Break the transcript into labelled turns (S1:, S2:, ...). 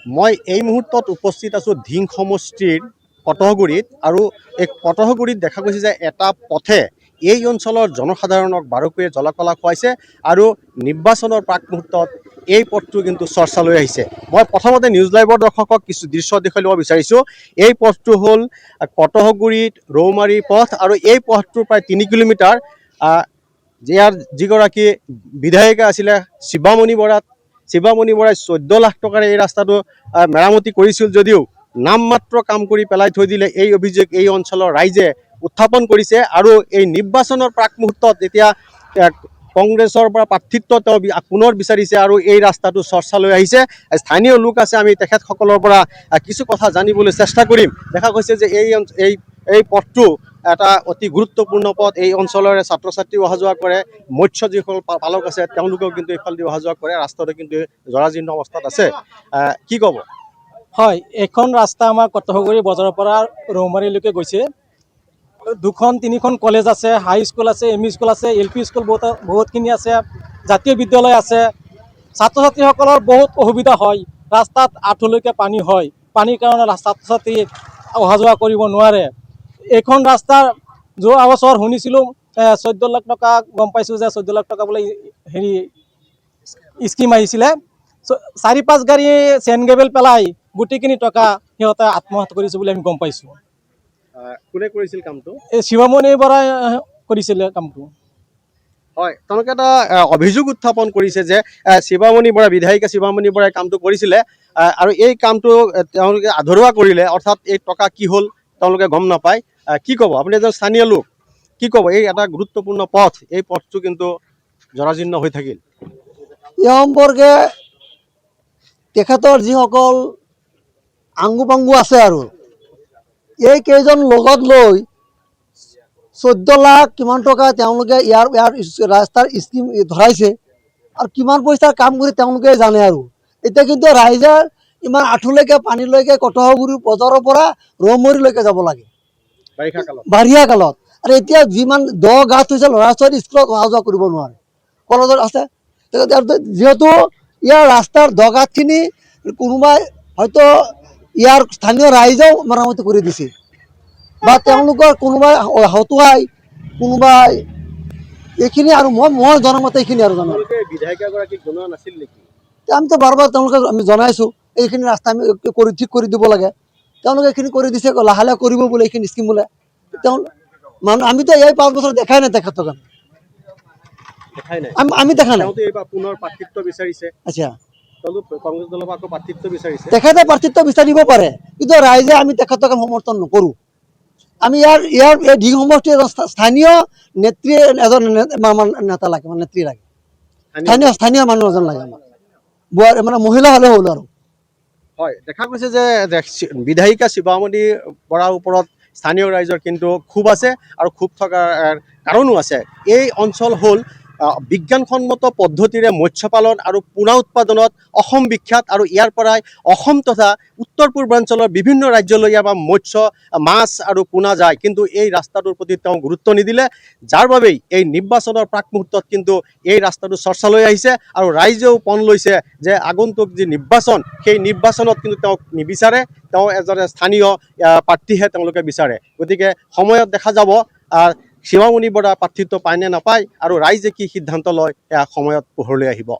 S1: মই এই মুহূৰ্তত উপস্থিত আছোঁ ধিং সমষ্টিৰ কটহগুৰিত আৰু এই কটহগুৰিত দেখা গৈছে যে এটা পথে এই অঞ্চলৰ জনসাধাৰণক বাৰুকৈয়ে জলকলা খুৱাইছে আৰু নিৰ্বাচনৰ প্ৰাক মুহূৰ্তত এই পথটো কিন্তু চৰ্চালৈ আহিছে। মই প্ৰথমতে নিউজ লাইভৰ দৰ্শকক কিছু দৃশ্য দেখুৱাই ল'ব বিচাৰিছোঁ। এই পথটো হ'ল কটহগুৰিত ৰৌমাৰী পথ আৰু এই পথটো প্ৰায় 3 কিলোমিটাৰ। ইয়াৰ যিগৰাকী বিধায়িকা আছিলে শিৱামণি বৰা, শিৱামণি বৰাই 14 লাখ টকাৰে এই ৰাস্তাটো মেৰামতি কৰিছিল যদিও নামমাত্ৰ কাম কৰি পেলাই থৈ দিলে, এই অভিযোগ এই অঞ্চলৰ ৰাইজে উত্থাপন কৰিছে। আৰু এই নিৰ্বাচনৰ প্ৰাক মুহূৰ্তত এতিয়া কংগ্ৰেছৰ পৰা প্ৰাৰ্থিত্ব তেওঁ পুনৰ বিচাৰিছে আৰু এই ৰাস্তাটো চৰ্চালৈ আহিছে। স্থানীয় লোক আছে, আমি তেখেতসকলৰ পৰা কিছু কথা জানিবলৈ চেষ্টা কৰিম। দেখা গৈছে যে এই পথটো এটা অতি গুৰুত্বপূৰ্ণ পথ। এই অঞ্চলৰে ছাত্ৰ ছাত্ৰী অহা যোৱা কৰে, মৎস্য যিসকল পালক আছে তেওঁলোকেও কিন্তু এইফালেদি অহা যোৱা কৰে। ৰাস্তাটো কিন্তু জৰাজীৰ্ণ অৱস্থাত আছে। কি ক'ব?
S2: হয়, এখন ৰাস্তা আমাৰ কটহগুৰি বজাৰৰ পৰা ৰৌমাৰীলৈকে গৈছে। 2-3খন কলেজ আছে, হাই স্কুল আছে, এম ই স্কুল আছে, এল পি স্কুল বহুতখিনি আছে, জাতীয় বিদ্যালয় আছে। ছাত্ৰ ছাত্ৰীসকলৰ বহুত অসুবিধা হয়। ৰাস্তাত আঁঠুলৈকে পানী হয়, পানীৰ কাৰণে ছাত্ৰ ছাত্ৰী অহা যোৱা কৰিব নোৱাৰে। এইখন ৰাস্তাৰ যোৱা বছৰ শুনিছিলোঁ 14 লাখ টকা, গম পাইছোঁ যে 14 লাখ টকা বোলে হেৰি স্কিম আহিছিলে। 4-5 গাড়ী চেন গ্ৰেভেল পেলাই গোটেইখিনি টকা সিহঁতে আত্মসাৎ কৰিছে বুলি আমি গম পাইছোঁ।
S1: কোনে কৰিছিল কামটো?
S2: এই শিৱামণি বৰাই কৰিছিলে কামটো।
S1: হয়, তেওঁলোকে এটা অভিযোগ উত্থাপন কৰিছে যে শিৱামণি বৰা, বিধায়িকা শিৱামণি বৰাই কামটো কৰিছিলে আৰু এই কামটো তেওঁলোকে আধৰুৱা কৰিলে, অৰ্থাৎ এই টকা কি হ'ল তেওঁলোকে গম নাপায়। কি ক'ব আপুনি? এজন স্থানীয় লোক, কি ক'ব? এই এটা গুৰুত্বপূৰ্ণ পথ, এই পথটো কিন্তু জৰাজীৰ্ণ হৈ থাকিল।
S3: এই সম্পৰ্কে তেখেতৰ যিসকল আংগু পাংগু আছে আৰু এই কেইজন লগত লৈ 14 লাখ কিমান টকা তেওঁলোকে ইয়াৰ ৰাস্তাৰ স্কিম ধৰাইছে আৰু কিমান পইচাৰ কাম কৰি তেওঁলোকে জানে। আৰু এতিয়া কিন্তু ৰাইজে ইমান আঁঠুলৈকে পানীলৈকে কটহগুৰি বজাৰৰ পৰা ৰৌমৰীলৈকে যাব লাগে বাৰিষা কালত। আৰু এতিয়া যিমান গাঁত হৈছে, ল'ৰা ছোৱালী স্কুলত অহা যোৱা কৰিব নোৱাৰে, কলেজত আছে। যিহেতু ইয়াৰ ৰাস্তাৰ গাঁতখিনি কোনোবাই হয়তো ইয়াৰ স্থানীয় ৰাইজেও মেৰামতি কৰি দিছে বা তেওঁলোকৰ কোনোবাই হতুৱাই কোনোবাই এইখিনি। আৰু মই জনামতে এইখিনি আৰু জানো।
S1: বিধায়িকাগৰাকীক জনোৱা নাছিল নেকি?
S3: আমিতো বাৰবাৰ তেওঁলোকে আমি জনাইছোঁ এইখিনি ৰাস্তা আমি ঠিক কৰি দিব লাগে। তেওঁলোকে এইখিনি কৰি দিছে, লাহে লাহে কৰিব বোলে এইখিনি স্কিম বোলে। আমিতো এই 5 বছৰ দেখাই নাই তেখেতক, আমি দেখা নাই। আচ্ছা, তেখেতে প্ৰাৰ্থিত্ব বিচাৰিব পাৰে, কিন্তু ৰাইজে আমি তেখেতক সমৰ্থন নকৰোঁ। আমি ইয়াৰ এই ধিং সমষ্টিৰ এজন স্থানীয় নেত্ৰী, এজন নেতা লাগে, নেত্ৰী লাগে, স্থানীয় মানুহ এজন লাগে আমাক, মানে মহিলা হ'লে হ'ল আৰু।
S1: হয়, দেখা গৈছে যে বিধায়িকা শিৱামণি বৰাৰ ওপৰত স্থানীয় ৰাইজৰ কিন্তু ক্ষোভ আছে আৰু ক্ষোভ থকাৰ কাৰণো আছে। এই অঞ্চল হ'ল বিজ্ঞানসন্মত পদ্ধতিৰে মৎস্য পালন আৰু পোনা উৎপাদনত অসম বিখ্যাত। আৰু ইয়াৰ পৰাই অসম তথা উত্তৰ পূৰ্বাঞ্চলৰ বিভিন্ন ৰাজ্যলৈ ইয়াৰ পৰা মাছ আৰু পোনা যায়, কিন্তু এই ৰাস্তাটোৰ প্ৰতি তেওঁ গুৰুত্ব নিদিলে, যাৰ বাবেই এই নিৰ্বাচনৰ প্ৰাক মুহূৰ্তত কিন্তু এই ৰাস্তাটো চৰ্চালৈ আহিছে। আৰু ৰাইজেও পণ লৈছে যে আগন্তুক যি নিৰ্বাচন, সেই নিৰ্বাচনত কিন্তু তেওঁক নিবিচাৰে, তেওঁ এজন স্থানীয় প্ৰাৰ্থীহে তেওঁলোকে বিচাৰে। গতিকে সময়ত দেখা যাব শিৱামণি বৰা প্ৰাৰ্থিত্ব পায় নে নাপায় আৰু ৰাইজে কি সিদ্ধান্ত লয়, এয়া সময়ত পোহৰলৈ আহিব।